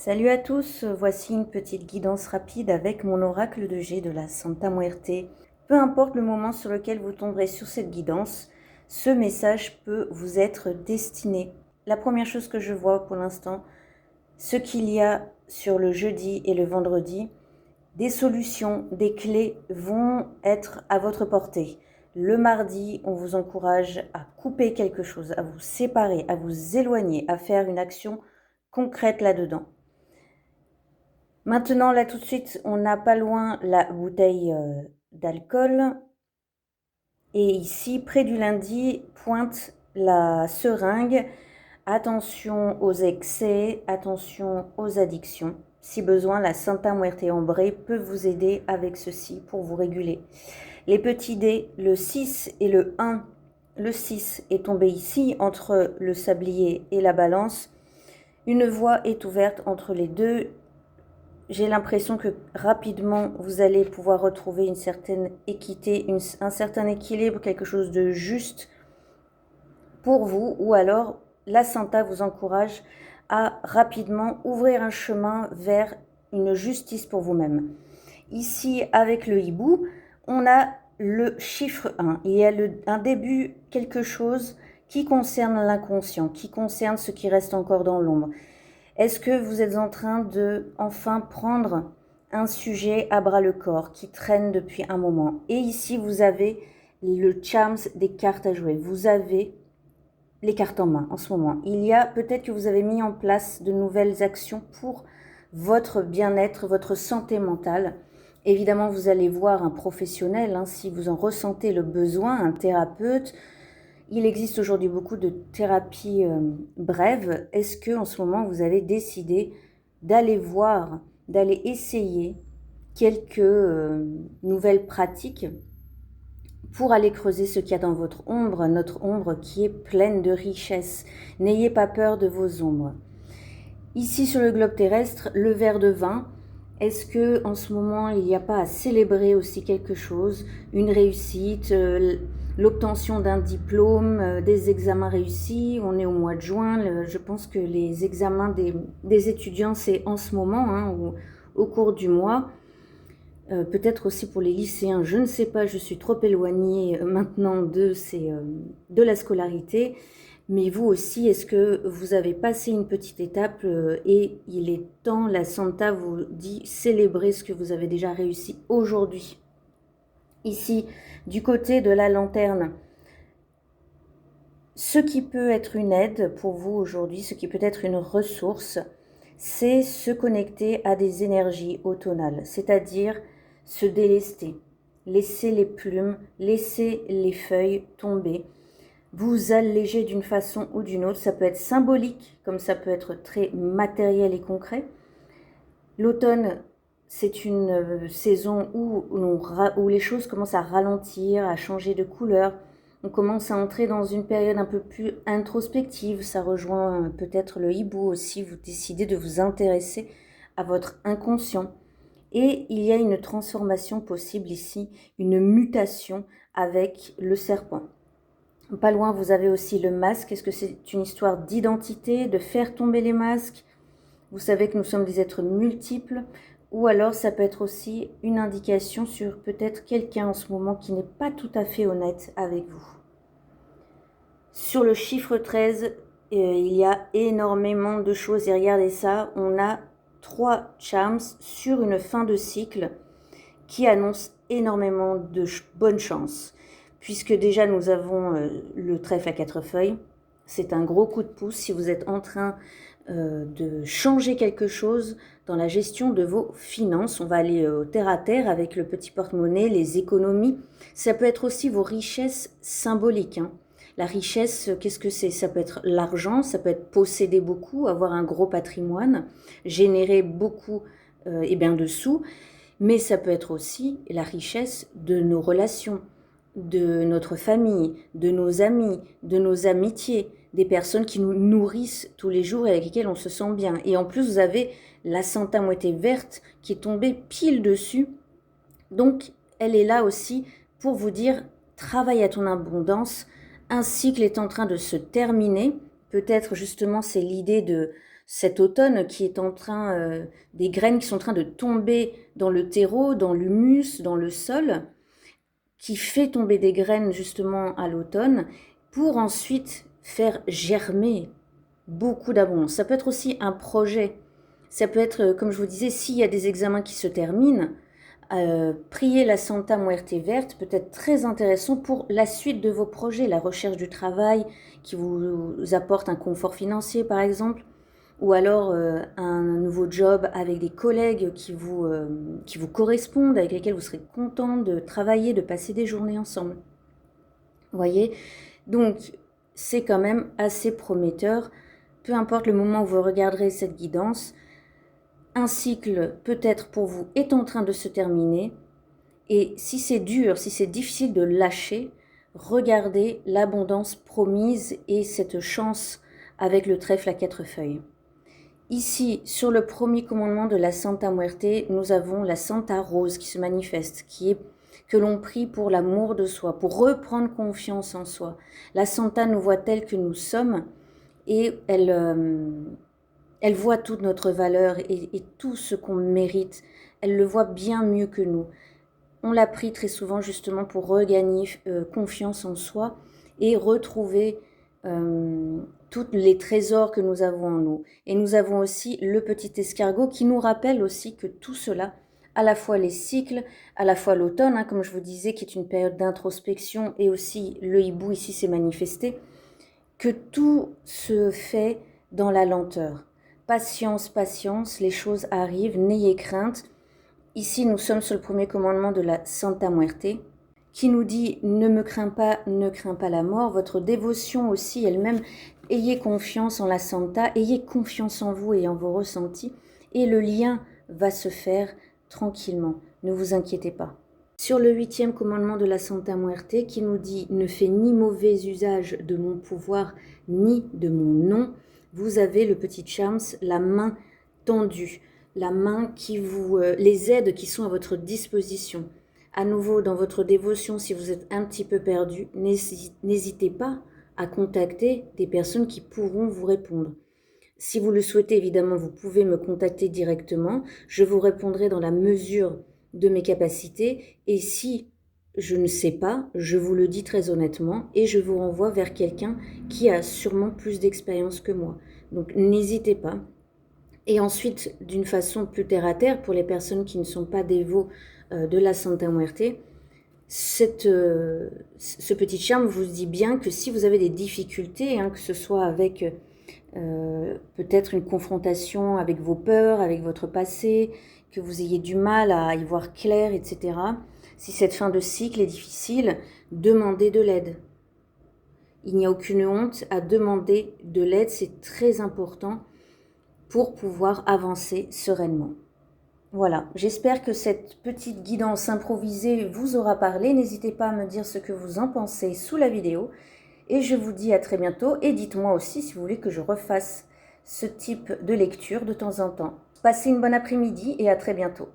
Salut à tous, voici une petite guidance rapide avec mon oracle de G de la Santa Muerte. Peu importe le moment sur lequel vous tomberez sur cette guidance, ce message peut vous être destiné. La première chose que je vois pour l'instant, ce qu'il y a sur le jeudi et le vendredi, des solutions, des clés vont être à votre portée. Le mardi, on vous encourage à couper quelque chose, à vous séparer, à vous éloigner, à faire une action concrète là-dedans. Maintenant, là tout de suite, on n'a pas loin la bouteille d'alcool. Et ici, près du lundi, pointe la seringue. Attention aux excès, attention aux addictions. Si besoin, la Santa Muerte Ombre peut vous aider avec ceci pour vous réguler. Les petits dés, le 6 et le 1. Le 6 est tombé ici entre le sablier et la balance. Une voie est ouverte entre les deux. J'ai l'impression que rapidement, vous allez pouvoir retrouver une certaine équité, un certain équilibre, quelque chose de juste pour vous. Ou alors, la Santa vous encourage à rapidement ouvrir un chemin vers une justice pour vous-même. Ici, avec le hibou, on a le chiffre 1. Il y a un début, quelque chose qui concerne l'inconscient, qui concerne ce qui reste encore dans l'ombre. Est-ce que vous êtes en train de enfin prendre un sujet à bras le corps qui traîne depuis un moment? Et ici, vous avez le charms des cartes à jouer. Vous avez les cartes en main en ce moment. Il y a peut-être que vous avez mis en place de nouvelles actions pour votre bien-être, votre santé mentale. Évidemment, vous allez voir un professionnel si vous en ressentez le besoin, un thérapeute. Il existe aujourd'hui beaucoup de thérapies brèves. Est-ce que en ce moment vous avez décidé d'aller voir, d'aller essayer quelques nouvelles pratiques pour aller creuser ce qu'il y a dans votre ombre, notre ombre qui est pleine de richesses. N'ayez pas peur de vos ombres. Ici sur le globe terrestre, le verre de vin. Est-ce que en ce moment il n'y a pas à célébrer aussi quelque chose, une réussite, l'obtention d'un diplôme, des examens réussis? On est au mois de juin, je pense que les examens des étudiants c'est en ce moment, au cours du mois. Peut-être aussi pour les lycéens, je ne sais pas, je suis trop éloignée maintenant de la scolarité. Mais vous aussi, est-ce que vous avez passé une petite étape et il est temps, la Santa vous dit, célébrez ce que vous avez déjà réussi aujourd'hui. Ici, du côté de la lanterne, ce qui peut être une aide pour vous aujourd'hui, ce qui peut être une ressource, c'est se connecter à des énergies automnales, c'est-à-dire se délester, laisser les plumes, laisser les feuilles tomber, vous alléger d'une façon ou d'une autre. Ça peut être symbolique, comme ça peut être très matériel et concret. L'automne, c'est une saison où les choses commencent à ralentir, à changer de couleur. On commence à entrer dans une période un peu plus introspective. Ça rejoint peut-être le hibou aussi. Vous décidez de vous intéresser à votre inconscient. Et il y a une transformation possible ici, une mutation avec le serpent. Pas loin, vous avez aussi le masque. Est-ce que c'est une histoire d'identité, de faire tomber les masques? Vous savez que nous sommes des êtres multiples. Ou alors, ça peut être aussi une indication sur peut-être quelqu'un en ce moment qui n'est pas tout à fait honnête avec vous. Sur le chiffre 13, il y a énormément de choses. Et regardez ça, on a 3 charms sur une fin de cycle qui annonce énormément de bonnes chances. Puisque déjà nous avons le trèfle à 4 feuilles, c'est un gros coup de pouce si vous êtes en train de changer quelque chose dans la gestion de vos finances. On va aller au terre à terre avec le petit porte-monnaie, les économies. Ça peut être aussi vos richesses symboliques. La richesse, qu'est-ce que c'est? Ça peut être l'argent, ça peut être posséder beaucoup, avoir un gros patrimoine, générer beaucoup de sous, mais ça peut être aussi la richesse de nos relations, de notre famille, de nos amis, de nos amitiés, des personnes qui nous nourrissent tous les jours et avec lesquelles on se sent bien. Et en plus, vous avez la Santa Muerte verte qui est tombée pile dessus. Donc, elle est là aussi pour vous dire, travaille à ton abondance. Un cycle est en train de se terminer. Peut-être justement, c'est l'idée cet automne qui est en train, des graines qui sont en train de tomber dans le terreau, dans l'humus, dans le sol, qui fait tomber des graines justement à l'automne pour ensuite faire germer beaucoup d'abondance. Ça peut être aussi un projet. Ça peut être, comme je vous disais, s'il y a des examens qui se terminent, prier la Santa Muerte verte peut être très intéressant pour la suite de vos projets, la recherche du travail qui vous apporte un confort financier par exemple, ou alors un nouveau job avec des collègues qui vous correspondent, avec lesquels vous serez content de travailler, de passer des journées ensemble. Vous voyez? Donc, c'est quand même assez prometteur. Peu importe le moment où vous regarderez cette guidance, un cycle peut-être pour vous est en train de se terminer. Et si c'est dur, si c'est difficile de lâcher, regardez l'abondance promise et cette chance avec le trèfle à 4 feuilles. Ici, sur le premier commandement de la Santa Muerte, nous avons la Santa Rose qui se manifeste, que l'on prie pour l'amour de soi, pour reprendre confiance en soi. La Santa nous voit telle que nous sommes et elle voit toute notre valeur et tout ce qu'on mérite. Elle le voit bien mieux que nous. On la prie très souvent justement pour regagner confiance en soi et retrouver tous les trésors que nous avons en nous. Et nous avons aussi le petit escargot qui nous rappelle aussi que tout cela, à la fois les cycles, à la fois l'automne, hein, comme je vous disais, qui est une période d'introspection, et aussi le hibou ici s'est manifesté, que tout se fait dans la lenteur. Patience, patience, les choses arrivent, n'ayez crainte. Ici, nous sommes sur le premier commandement de la Santa Muerte, qui nous dit « Ne me crains pas, ne crains pas la mort ». Votre dévotion aussi elle-même, ayez confiance en la Santa, ayez confiance en vous et en vos ressentis, et le lien va se faire tranquillement. Ne vous inquiétez pas. Sur le 8e commandement de la Santa Muerte, qui nous dit « Ne fais ni mauvais usage de mon pouvoir, ni de mon nom », vous avez le petit Charms, la main tendue, la main qui vous, les aides qui sont à votre disposition. À nouveau, dans votre dévotion, si vous êtes un petit peu perdu, n'hésitez pas à contacter des personnes qui pourront vous répondre. Si vous le souhaitez, évidemment, vous pouvez me contacter directement. Je vous répondrai dans la mesure de mes capacités. Et si je ne sais pas, je vous le dis très honnêtement et je vous renvoie vers quelqu'un qui a sûrement plus d'expérience que moi. Donc, n'hésitez pas. Et ensuite, d'une façon plus terre-à-terre, pour les personnes qui ne sont pas dévots de la Santa Muerte, ce petit charme vous dit bien que si vous avez des difficultés, hein, que ce soit avec peut-être une confrontation avec vos peurs, avec votre passé, que vous ayez du mal à y voir clair, etc. Si cette fin de cycle est difficile, demandez de l'aide. Il n'y a aucune honte à demander de l'aide, c'est très important pour pouvoir avancer sereinement. Voilà, j'espère que cette petite guidance improvisée vous aura parlé. N'hésitez pas à me dire ce que vous en pensez sous la vidéo. Et je vous dis à très bientôt. Et dites-moi aussi si vous voulez que je refasse ce type de lecture de temps en temps. Passez une bonne après-midi et à très bientôt.